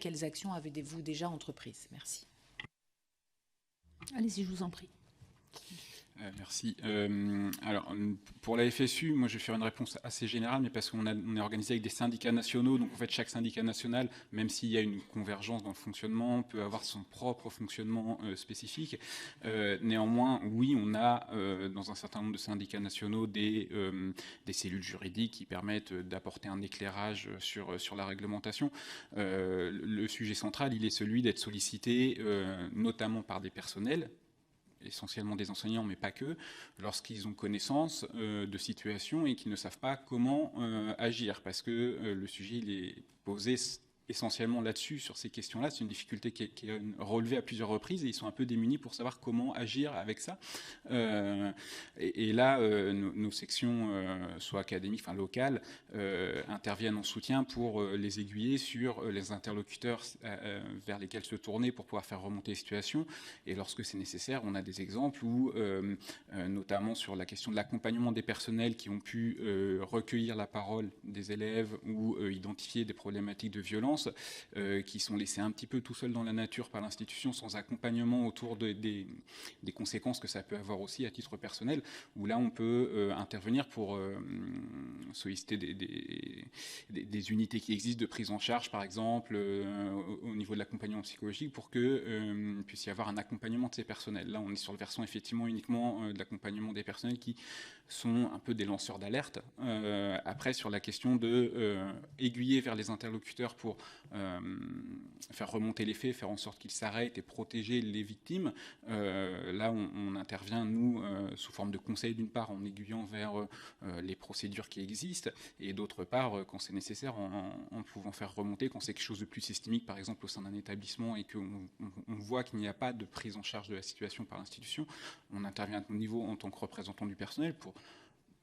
quelles actions avez-vous déjà entreprises? Merci. Allez-y, je vous en prie. Merci. Alors, pour la FSU, moi je vais faire une réponse assez générale, mais parce qu'on est organisé avec des syndicats nationaux, donc en fait chaque syndicat national, même s'il y a une convergence dans le fonctionnement, peut avoir son propre fonctionnement spécifique. Néanmoins, oui, on a dans un certain nombre de syndicats nationaux des cellules juridiques qui permettent d'apporter un éclairage sur la réglementation. Le sujet central, il est celui d'être sollicité notamment par des personnels, essentiellement des enseignants, mais pas que, lorsqu'ils ont connaissance de situations et qu'ils ne savent pas comment agir, parce que le sujet il est posé essentiellement là-dessus, sur ces questions-là. C'est une difficulté qui est relevée à plusieurs reprises et ils sont un peu démunis pour savoir comment agir avec ça. Et là, nos sections, soit académiques, enfin locales, interviennent en soutien pour les aiguiller sur les interlocuteurs vers lesquels se tourner pour pouvoir faire remonter les situations. Et lorsque c'est nécessaire, on a des exemples où, notamment sur la question de l'accompagnement des personnels qui ont pu recueillir la parole des élèves ou identifier des problématiques de violence, qui sont laissés un petit peu tout seuls dans la nature par l'institution, sans accompagnement autour des conséquences que ça peut avoir aussi à titre personnel, où là on peut intervenir pour solliciter des unités qui existent de prise en charge, par exemple, au niveau de l'accompagnement psychologique, pour que puisse y avoir un accompagnement de ces personnels. Là, on est sur le versant effectivement uniquement de l'accompagnement des personnels qui sont un peu des lanceurs d'alerte. Après, sur la question de aiguiller vers les interlocuteurs pour faire remonter les faits, faire en sorte qu'ils s'arrêtent et protéger les victimes, là, on intervient, nous, sous forme de conseil, d'une part, en aiguillant vers les procédures qui existent, et d'autre part, quand c'est nécessaire, en pouvant faire remonter, quand c'est quelque chose de plus systémique, par exemple, au sein d'un établissement, et qu'on voit qu'il n'y a pas de prise en charge de la situation par l'institution, on intervient à notre niveau en tant que représentant du personnel pour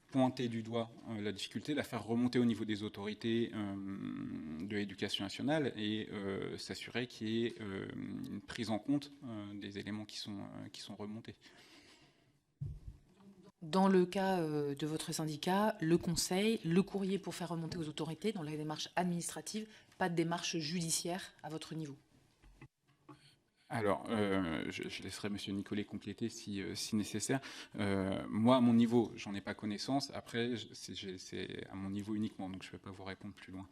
pointer du doigt la difficulté, la faire remonter au niveau des autorités de l'éducation nationale et s'assurer qu'il y ait une prise en compte des éléments qui sont remontés. Dans le cas de votre syndicat, le conseil, le courrier pour faire remonter aux autorités dans la démarche administrative, pas de démarche judiciaire à votre niveau? Alors, je laisserai M. Nicolet compléter si nécessaire. Moi, à mon niveau, j'en ai pas connaissance. Après, c'est à mon niveau uniquement, donc je ne peux pas vous répondre plus loin.